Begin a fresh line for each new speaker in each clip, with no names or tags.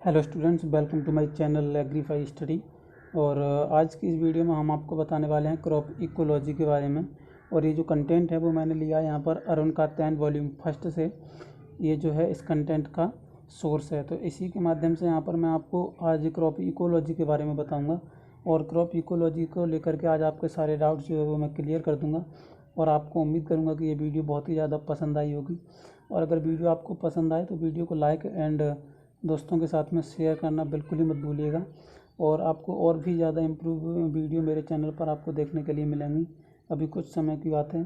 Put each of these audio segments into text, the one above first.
Hello students, welcome to my channel Agrify study. और आज की इस वीडियो में हम आपको बताने वाले हैं क्रॉप इकोलॉजी के बारे में। और ये जो कंटेंट है वो मैंने लिया है यहाँ पर अरुण कात्यायन वॉल्यूम फर्स्ट से। ये जो है इस कंटेंट का सोर्स है, तो इसी के माध्यम से यहाँ पर मैं आपको आज क्रॉप इकोलॉजी के बारे में बताऊँगा। और क्रॉप इकोलॉजी को लेकर के आज आपके सारे डाउट्स जो है वो मैं क्लियर कर दूँगा। और आपको उम्मीद करूँगा कि ये वीडियो बहुत ही ज़्यादा पसंद आई होगी। और अगर वीडियो आपको पसंद आए तो वीडियो को लाइक एंड दोस्तों के साथ में शेयर करना बिल्कुल ही मत भूलिएगा। और आपको और भी ज़्यादा इम्प्रूव वीडियो मेरे चैनल पर आपको देखने के लिए मिलेंगी। अभी कुछ समय की बात है,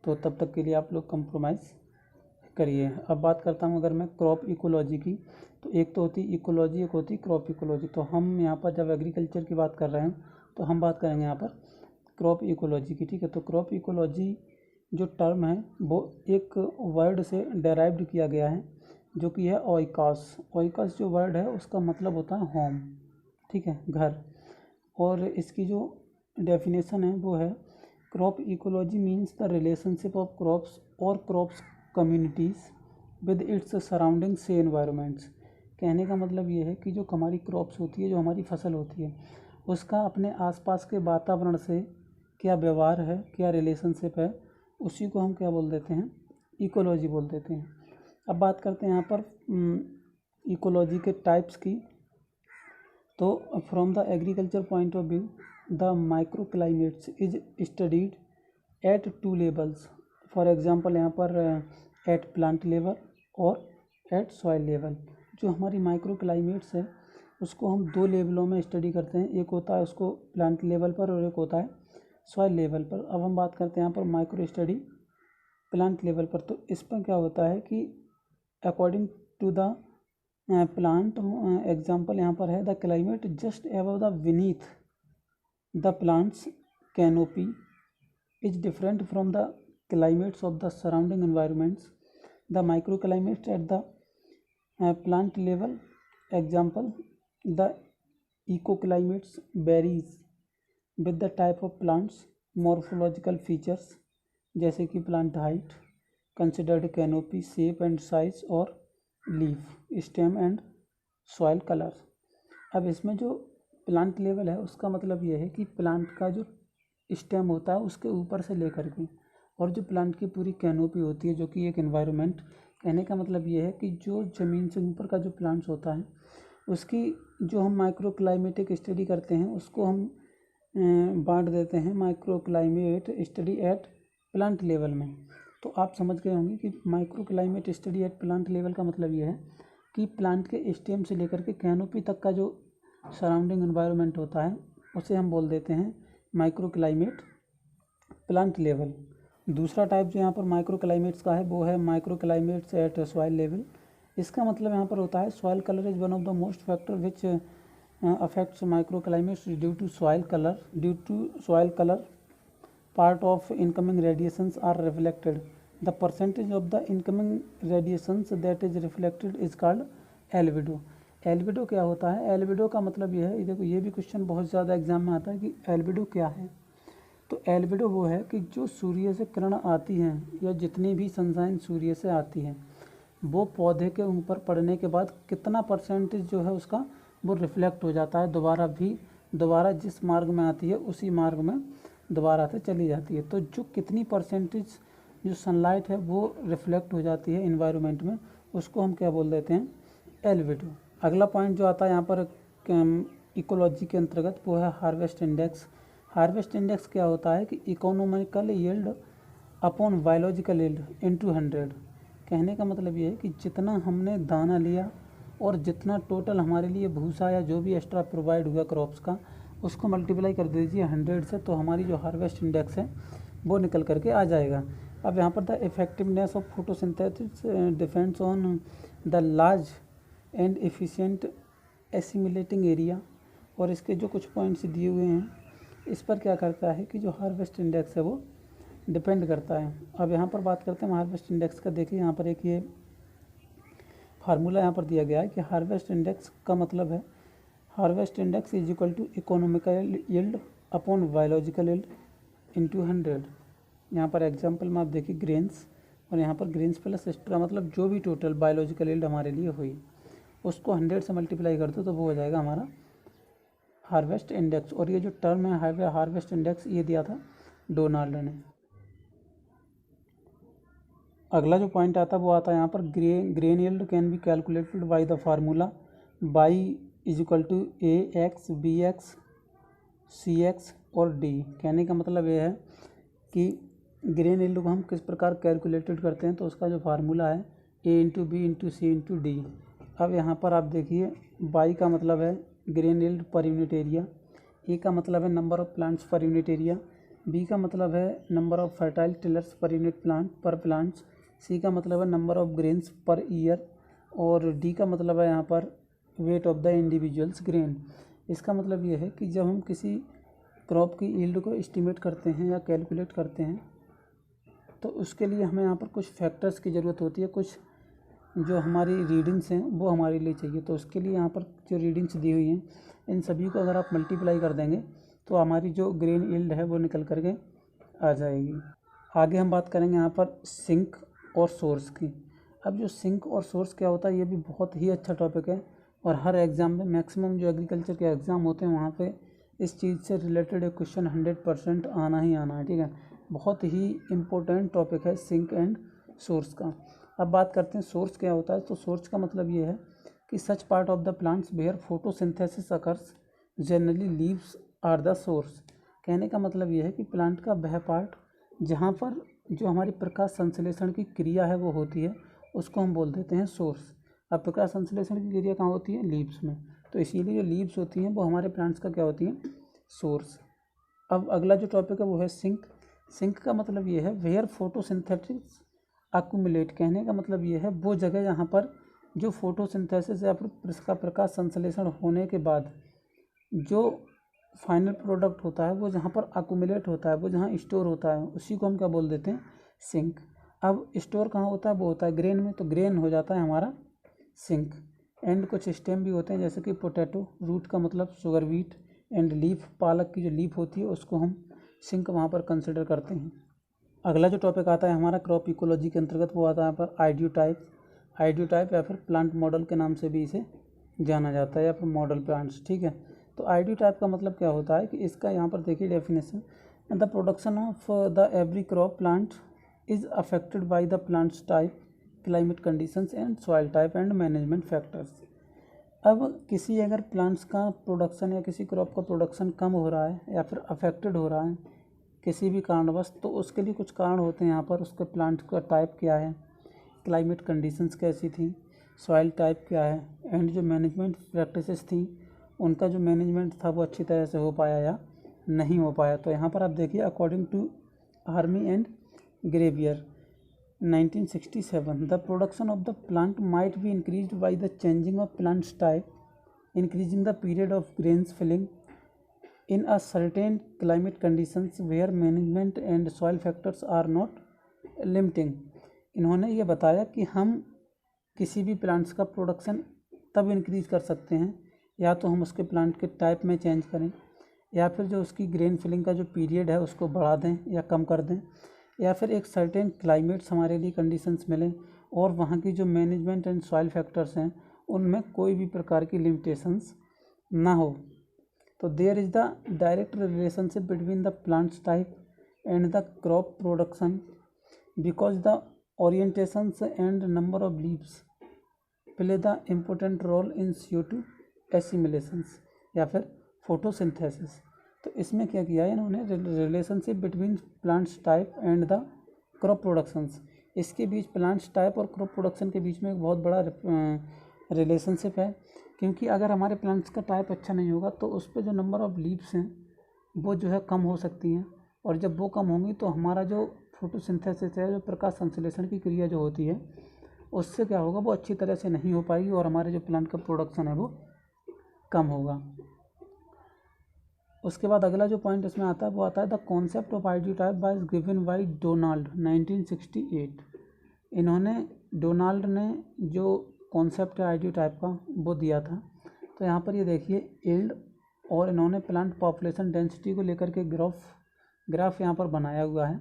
तो तब तक के लिए आप लोग कंप्रोमाइज़ करिए। अब बात करता हूँ अगर मैं क्रॉप इकोलॉजी की, तो एक तो होती इकोलॉजी, एक होती क्रॉप इकोलॉजी। तो हम यहाँ पर जब एग्रीकल्चर की बात कर रहे हैं तो हम बात करेंगे यहाँ पर क्रॉप इकोलॉजी की। ठीक है, तो क्रॉप इकोलॉजी जो टर्म है वो एक वर्ड से डेराइव्ड किया गया है, जो कि है ओइकास। ओइकास जो वर्ड है उसका मतलब होता है होम, ठीक है, घर। और इसकी जो डेफिनेशन है वो है crop ecology means the relationship of crops और crops communities with its surrounding से एनवायरनमेंट्स। कहने का मतलब ये है कि जो हमारी क्रॉप्स होती है, जो हमारी फसल होती है, उसका अपने आसपास के वातावरण से क्या व्यवहार है, क्या रिलेशनशिप है, उसी को हम क्या बोल देते हैं, इकोलॉजी बोल देते हैं। अब बात करते हैं यहाँ पर इकोलॉजी के टाइप्स की। तो from the agriculture point of view the micro climates is studied at two levels. For example यहाँ पर एट प्लांट लेवल और एट सॉइल लेवल। जो हमारी माइक्रो क्लाइमेट्स है उसको हम दो लेवलों में स्टडी करते हैं, एक होता है उसको प्लांट लेवल पर और एक होता है सॉइल लेवल पर। अब हम बात करते हैं यहाँ पर माइक्रो स्टडी प्लांट लेवल पर। तो इस पर क्या होता है कि according to the plant, example यहाँ पर है the climate just above the beneath the plants canopy is different from the climates of the surrounding environments. The microclimates at the plant level, example the ecoclimates varies with the type of plants morphological features, जैसे कि plant height, considered canopy shape and size और leaf stem and soil color। अब इसमें जो plant level है उसका मतलब ये है कि प्लांट का जो स्टेम होता है उसके ऊपर से लेकर के, और जो प्लांट की पूरी कैनोपी होती है जो कि एक एनवायरनमेंट। कहने का मतलब ये है कि जो ज़मीन से ऊपर का जो प्लांट्स होता है उसकी जो हम माइक्रो क्लाइमेटिक स्टडी करते हैं उसको हम बांट देते हैं micro climate study eight plant level में। तो आप समझ गए होंगे कि micro climate study eight plant level का मतलब ये है कि प्लांट के स्टेम से लेकर के कैनोपी तक का जो सराउंडिंग एनवायरनमेंट होता है उसे हम बोल देते हैं माइक्रो क्लाइमेट प्लांट लेवल। दूसरा टाइप जो यहाँ पर माइक्रो क्लाइमेट्स का है वो है micro climates at soil level. इसका मतलब यहाँ पर होता है soil colour is one of the most factor which affects micro climates due to soil colour part of incoming radiations are reflected. The percentage of the incoming radiations that is reflected is called albedo. Albedo क्या होता है? Albedo का मतलब ये है, देखो ये भी क्वेश्चन बहुत ज़्यादा एग्जाम में आता है कि एल्बिडो क्या है। तो एल्बिडो वो है कि जो सूर्य से किरण आती हैं या जितनी भी सनशाइन सूर्य से आती है वो पौधे के ऊपर पड़ने के बाद कितना परसेंटेज जो है उसका वो रिफ्लेक्ट हो जाता है, दोबारा जिस मार्ग में आती है उसी मार्ग में दोबारा से चली जाती है। तो जो कितनी परसेंटेज जो सनलाइट है वो रिफ्लेक्ट हो जाती है इन्वायरमेंट में, उसको हम क्या बोल देते हैं, एल्बिडो। अगला पॉइंट जो आता है यहाँ पर इकोलॉजी के अंतर्गत वो है हार्वेस्ट इंडेक्स। हार्वेस्ट इंडेक्स क्या होता है कि economical yield upon biological yield into 100। कहने का मतलब ये है कि जितना हमने दाना लिया और जितना टोटल हमारे लिए भूसा या जो भी एक्स्ट्रा प्रोवाइड हुआ क्रॉप्स का उसको मल्टीप्लाई कर दीजिए 100 से, तो हमारी जो हार्वेस्ट इंडेक्स है वो निकल करके आ जाएगा। अब यहाँ पर the effectiveness of photosynthesis depends on the large and efficient assimilating area. और इसके जो कुछ पॉइंट्स दिए हुए हैं इस पर क्या करता है कि जो हार्वेस्ट इंडेक्स है वो डिपेंड करता है। अब यहाँ पर बात करते हैं हार्वेस्ट इंडेक्स का। देखिए यहाँ पर एक ये फार्मूला यहाँ पर दिया गया है कि हार्वेस्ट इंडेक्स का मतलब है harvest index is equal to economical yield upon biological yield into 100। यहाँ पर एग्जांपल में आप देखिए ग्रेन्स, और यहाँ पर ग्रेन्स प्लस एक्स्ट्रा मतलब जो भी टोटल बायोलॉजिकल यील्ड हमारे लिए हुई। उसको 100 से मल्टीप्लाई कर दो तो वो हो जाएगा हमारा हार्वेस्ट इंडेक्स। और ये जो टर्म है हार्वेस्ट इंडेक्स ये दिया था डोनाल्ड ने। अगला जो पॉइंट आता है वो आता है यहाँ पर grain yield can be calculated by the formula by is equal to A X B X C X और डी। कहने का मतलब ये है कि ग्रेन यील्ड को हम किस प्रकार कैलकुलेटेड करते हैं, तो उसका जो फार्मूला है A into B into C into D. अब यहाँ पर आप देखिए बाई का मतलब है grain yield per unit area, A का मतलब है number of plants per unit area, B का मतलब है number of fertile tillers per unit plants, C का मतलब है number of grains per ear, और डी का मतलब है यहाँ पर weight of the individuals grain. इसका मतलब ये है कि जब हम किसी क्रॉप की यील्ड को एस्टिमेट करते हैं या कैलकुलेट करते हैं तो उसके लिए हमें यहाँ पर कुछ फैक्टर्स की ज़रूरत होती है, कुछ जो हमारी रीडिंग्स हैं वो हमारे लिए चाहिए। तो उसके लिए यहाँ पर जो रीडिंग्स दी हुई हैं इन सभी को अगर आप मल्टीप्लाई कर देंगे तो हमारी जो ग्रेन यील्ड है वो निकल करके आ जाएगी। आगे हम बात करेंगे यहाँ पर सिंक और सोर्स की। अब जो सिंक और सोर्स क्या होता है ये भी बहुत ही अच्छा टॉपिक है और हर एग्ज़ाम में मैक्सिमम जो एग्रीकल्चर के एग्ज़ाम होते हैं वहाँ पे इस चीज़ से रिलेटेड एक क्वेश्चन 100% आना ही आना है। ठीक है, बहुत ही इम्पोर्टेंट टॉपिक है सिंक एंड सोर्स का। अब बात करते हैं सोर्स क्या होता है। तो सोर्स का मतलब ये है कि such part of the plants where photosynthesis occurs generally leaves are the source. कहने का मतलब ये है कि प्लांट का वह पार्ट जहाँ पर जो हमारी प्रकाश संश्लेषण की क्रिया है वो होती है उसको हम बोल देते हैं सोर्स। अब प्रकाश संश्लेषण की क्रिया कहाँ होती है? लीव्स में। तो इसीलिए जो लीव्स होती हैं वो हमारे प्लांट्स का क्या होती हैं? सोर्स। अब अगला जो टॉपिक है वो है सिंक। सिंक का मतलब ये है वेयर फोटोसिंथेसिस अक्यूमुलेट। कहने का मतलब ये है वो जगह जहाँ पर जो फोटोसिंथेसिस या फिर इसका प्रकाश संश्लेषण होने के बाद जो फाइनल प्रोडक्ट होता है वो जहाँ पर अक्यूमुलेट होता है, वो जहाँ स्टोर होता है, उसी को हम क्या बोल देते हैं? सिंक। अब स्टोर कहाँ होता है? वो होता है ग्रेन में, तो ग्रेन हो जाता है हमारा सिंक। एंड कुछ स्टेम भी होते हैं जैसे कि पोटैटो, रूट का मतलब शुगर बीट, एंड लीफ, पालक की जो लीफ होती है उसको हम सिंक वहाँ पर कंसिडर करते हैं। अगला जो टॉपिक आता है हमारा क्रॉप इकोलॉजी के अंतर्गत वो आता है यहाँ पर आइडियोटाइप। आइडियोटाइप या फिर प्लांट मॉडल के नाम से भी इसे जाना जाता है या फिर मॉडल प्लांट्स। ठीक है, तो आइडियोटाइप का मतलब क्या होता है कि इसका यहाँ पर देखिए definition, the production of the every crop plant is affected by the plants type, climate conditions and soil type and management factors. अब किसी अगर प्लांट्स का प्रोडक्शन या किसी क्रॉप का प्रोडक्शन कम हो रहा है या फिर अफेक्टेड हो रहा है किसी भी कारणवश, तो उसके लिए कुछ कारण होते हैं यहाँ पर। उसके प्लांट का टाइप क्या है, क्लाइमेट कंडीशंस कैसी थी, सॉइल टाइप क्या है, एंड जो मैनेजमेंट प्रैक्टिसेस थी उनका जो मैनेजमेंट था वो अच्छी तरह से हो पाया या नहीं हो पाया। तो यहाँ पर आप देखिए according to army and Gravier 1967 the production of the plant might be increased by the changing of plants type, increasing the period of grains filling in a certain climate conditions where management and soil factors are not limiting। इन्होंने ये बताया कि हम किसी भी plants का production तब increase कर सकते हैं या तो हम उसके प्लांट के टाइप में चेंज करें, या फिर जो उसकी ग्रेन फिलिंग का जो पीरियड है उसको बढ़ा दें या कम कर दें, या फिर एक सर्टेन क्लाइमेट्स हमारे लिए कंडीशंस मिलें और वहाँ की जो मैनेजमेंट एंड सॉइल फैक्टर्स हैं उनमें कोई भी प्रकार की लिमिटेशंस ना हो। तो there is the direct relationship between the plants type and the crop production because the orientations and number of leaves play the important role in CO2 assimilations या फिर फोटोसिंथेसिस। तो इसमें क्या किया है इन्होंने, relationship between plants type and the crop productions, इसके बीच प्लांट्स टाइप और क्रॉप प्रोडक्शन के बीच में एक बहुत बड़ा रिलेशनशिप है। क्योंकि अगर हमारे प्लांट्स का टाइप अच्छा नहीं होगा तो उस पर जो नंबर ऑफ लीव्स हैं वो जो है कम हो सकती हैं, और जब वो कम होंगी तो हमारा जो फोटोसिंथेसिस है, जो प्रकाश संश्लेषण की क्रिया जो होती है, उससे क्या होगा, वो अच्छी तरह से नहीं हो पाएगी और हमारे जो प्लांट का प्रोडक्शन है वो कम होगा। उसके बाद अगला जो पॉइंट इसमें आता है वो आता है the concept of ideotype bye given by Donald 1968। इन्होंने डोनाल्ड ने जो कॉन्सेप्ट है आइडियोटाइप का वो दिया था। तो यहाँ पर ये देखिए यील्ड, और इन्होंने प्लांट पॉपुलेशन डेंसिटी को लेकर के ग्राफ यहाँ पर बनाया हुआ है।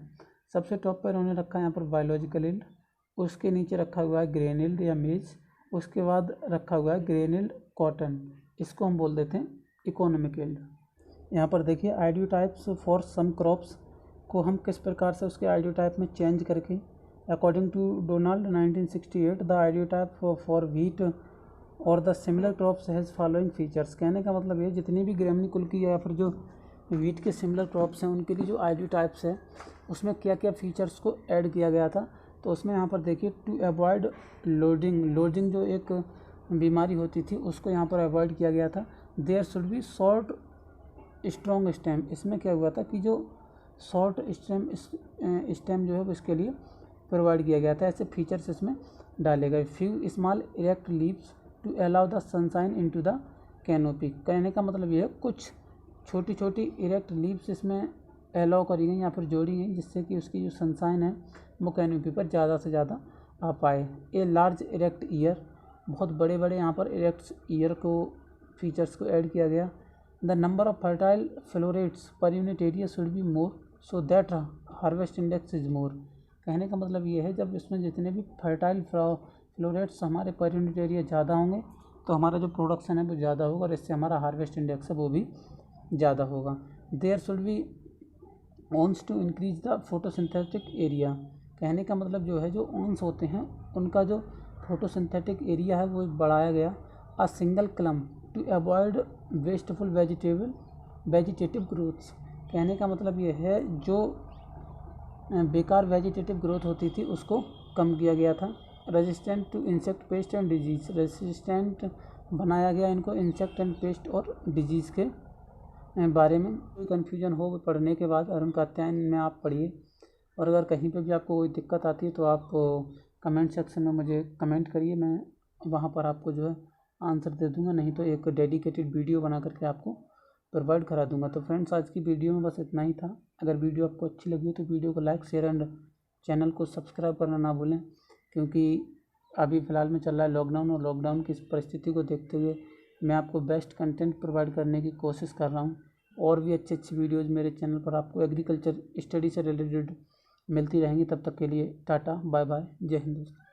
सबसे टॉप पर इन्होंने रखा है यहाँ पर बायोलॉजिकल यील्ड, उसके नीचे रखा हुआ है ग्रेन यील्ड या मेज, उसके बाद रखा हुआ है ग्रेन्यूल्ड कॉटन, इसको हम बोल देते हैं इकोनॉमिक यील्ड। यहाँ पर देखिए ideotypes for some crops को हम किस प्रकार से उसके आईडी टाइप में चेंज करके, according to Donald 1968 the ideotype for wheat और the similar crops has following features. कहने का मतलब ये जितनी भी ग्रामीण कुल की या फिर जो व्हीट के सिमिलर क्रॉप्स हैं उनके लिए जो आईडी टाइप्स है उसमें क्या क्या फीचर्स को ऐड किया गया था। तो उसमें यहाँ पर देखिए टू अवॉइड लोडिंग जो एक बीमारी होती थी उसको यहाँ पर अवॉइड किया गया था। There should be short strong stem, इसमें क्या हुआ था कि जो शॉर्ट स्टेम जो है वो इसके लिए प्रोवाइड किया गया था। ऐसे फीचर्स इसमें डाले गए। Few small erect leaves to allow the sunshine into the canopy. कहने का मतलब ये है कुछ छोटी छोटी इरेक्ट लीव्स इसमें अलाउ करी गई या फिर जोड़ी गई जिससे कि उसकी जो सनशाइन है वो कैनोपी पर ज़्यादा से ज़्यादा आ पाए। ए लार्ज इरेक्ट ईयर, बहुत बड़े बड़े यहाँ पर इरेक्ट ईयर को फीचर्स को ऐड किया गया। The number of fertile florets पर unit area should be more so that harvest index is more. कहने का मतलब ये है जब इसमें जितने भी फर्टाइल फ्लोरेट्स हमारे पर यूनिट एरिया ज़्यादा होंगे तो हमारा जो प्रोडक्शन है वो ज़्यादा होगा और इससे हमारा हार्वेस्ट इंडेक्स है वो भी ज़्यादा होगा। There should be ones to increase the photosynthetic area. कहने का मतलब जो है जो ऑन्स होते हैं उनका जो फोटोसिंथेटिक एरिया है वो बढ़ाया गया। A single culm to avoid wasteful vegetative growths. कहने का मतलब ये है जो बेकार वेजिटेटिव ग्रोथ होती थी उसको कम किया गया था। Resistant to insect pest and disease, resistant बनाया गया इनको इंसेक्ट एंड पेस्ट और डिजीज़ के बारे में। कोई कन्फ्यूजन हो पढ़ने के बाद अरुण कात्यायन में आप पढ़िए, और अगर कहीं पे भी आपको कोई दिक्कत आती है तो आप कमेंट सेक्शन में मुझे कमेंट करिए, मैं वहाँ पर आपको जो है आंसर दे दूँगा, नहीं तो एक डेडिकेटेड वीडियो बना करके आपको प्रोवाइड करा दूँगा। तो फ्रेंड्स आज की वीडियो में बस इतना ही था। अगर वीडियो आपको अच्छी लगी हो तो वीडियो को लाइक शेयर एंड चैनल को सब्सक्राइब करना ना भूलें, क्योंकि अभी फ़िलहाल में चल रहा है लॉकडाउन, और लॉकडाउन की इस परिस्थिति को देखते हुए मैं आपको बेस्ट कंटेंट प्रोवाइड करने की कोशिश कर रहा हूँ। और भी अच्छी अच्छी वीडियोज़ मेरे चैनल पर आपको एग्रीकल्चर स्टडी से रिलेटेड मिलती रहेंगी। तब तक के लिए टाटा बाय बाय, जय हिंद दोस्तों।